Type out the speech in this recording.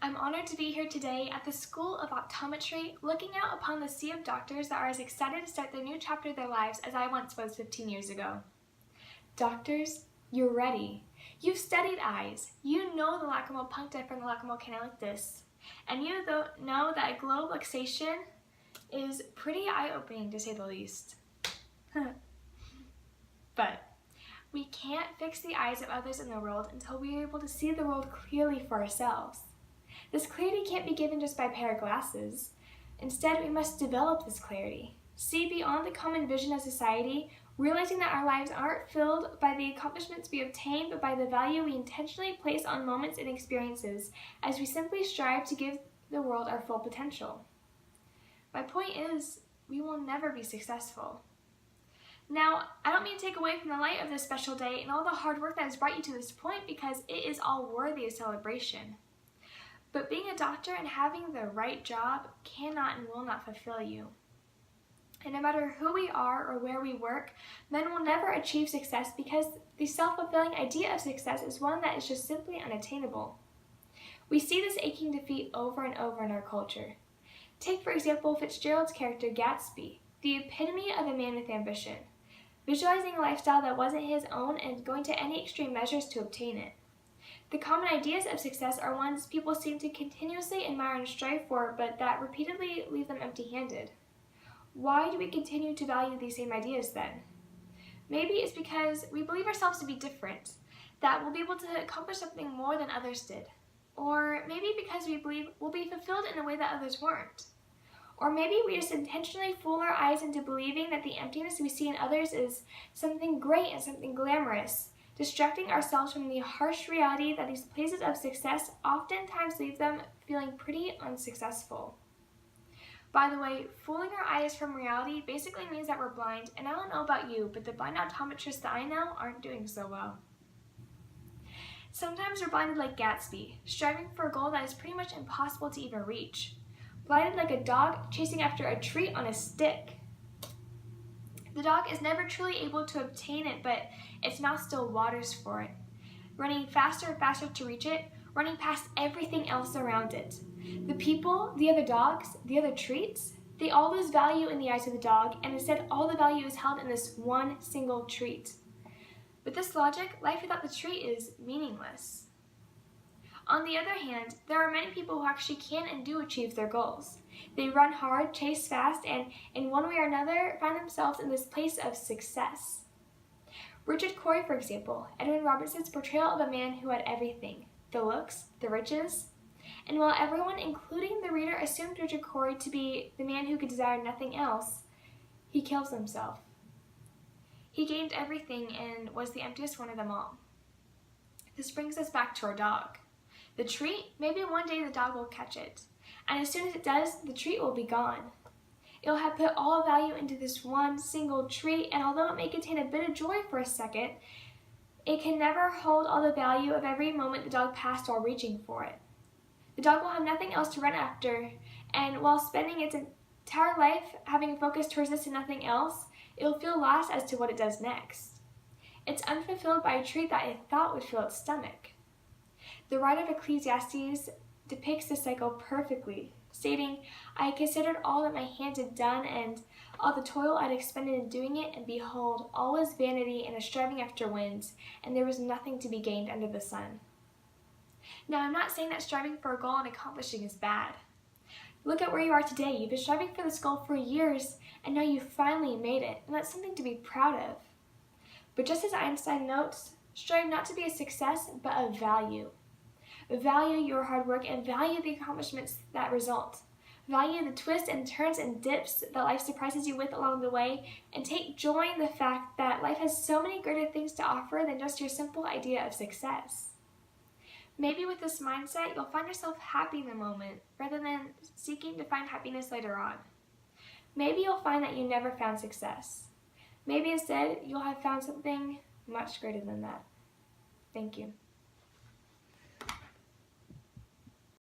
I'm honored to be here today at the School of Optometry, looking out upon the sea of doctors that are as excited to start their new chapter of their lives as I once was 15 years ago. Doctors, you're ready. You've studied eyes. You know the lacrimal puncta from the lacrimal canalictus. And you know that globe luxation is pretty eye-opening, to say the least. But we can't fix the eyes of others in the world until we are able to see the world clearly for ourselves. This clarity can't be given just by a pair of glasses. Instead, we must develop this clarity. See beyond the common vision of society, realizing that our lives aren't filled by the accomplishments we obtain, but by the value we intentionally place on moments and experiences as we simply strive to give the world our full potential. My point is, we will never be successful. Now, I don't mean to take away from the light of this special day and all the hard work that has brought you to this point, because it is all worthy of celebration. But being a doctor and having the right job cannot and will not fulfill you. And no matter who we are or where we work, men will never achieve success because the self-fulfilling idea of success is one that is just simply unattainable. We see this aching defeat over and over in our culture. Take, for example, Fitzgerald's character Gatsby, the epitome of a man with ambition, visualizing a lifestyle that wasn't his own and going to any extreme measures to obtain it. The common ideas of success are ones people seem to continuously admire and strive for, but that repeatedly leave them empty-handed. Why do we continue to value these same ideas then? Maybe it's because we believe ourselves to be different, that we'll be able to accomplish something more than others did. Or maybe because we believe we'll be fulfilled in a way that others weren't. Or maybe we just intentionally fool our eyes into believing that the emptiness we see in others is something great and something glamorous, distracting ourselves from the harsh reality that these places of success oftentimes leave them feeling pretty unsuccessful. By the way, fooling our eyes from reality basically means that we're blind, and I don't know about you, but the blind optometrists that I know aren't doing so well. Sometimes we're blinded like Gatsby, striving for a goal that is pretty much impossible to even reach. Blinded like a dog chasing after a treat on a stick. The dog is never truly able to obtain it, but its mouth still waters for it, running faster and faster to reach it, running past everything else around it. The people, the other dogs, the other treats, they all lose value in the eyes of the dog, and instead all the value is held in this one single treat. With this logic, life without the treat is meaningless. On the other hand, there are many people who actually can and do achieve their goals. They run hard, chase fast, and in one way or another find themselves in this place of success. Richard Cory, for example, Edwin Robertson's portrayal of a man who had everything, the looks, the riches, and while everyone, including the reader, assumed Richard Cory to be the man who could desire nothing else, he kills himself. He gained everything and was the emptiest one of them all. This brings us back to our dog. The treat, maybe one day the dog will catch it, and as soon as it does, the treat will be gone. It'll have put all value into this one single treat, and although it may contain a bit of joy for a second, it can never hold all the value of every moment the dog passed while reaching for it. The dog will have nothing else to run after, and while spending its entire life having a focus towards this and nothing else, it will feel lost as to what it does next. It's unfulfilled by a treat that it thought would fill its stomach. The writer of Ecclesiastes depicts this cycle perfectly, stating, "I had considered all that my hands had done, and all the toil I had expended in doing it, and behold, all was vanity and a striving after winds, and there was nothing to be gained under the sun." Now, I'm not saying that striving for a goal and accomplishing is bad. Look at where you are today. You've been striving for this goal for years, and now you've finally made it, and that's something to be proud of. But just as Einstein notes, strive not to be a success, but a value. Value your hard work and value the accomplishments that result. Value the twists and turns and dips that life surprises you with along the way, and take joy in the fact that life has so many greater things to offer than just your simple idea of success. Maybe with this mindset, you'll find yourself happy in the moment rather than seeking to find happiness later on. Maybe you'll find that you never found success. Maybe instead, you'll have found something much greater than that. Thank you.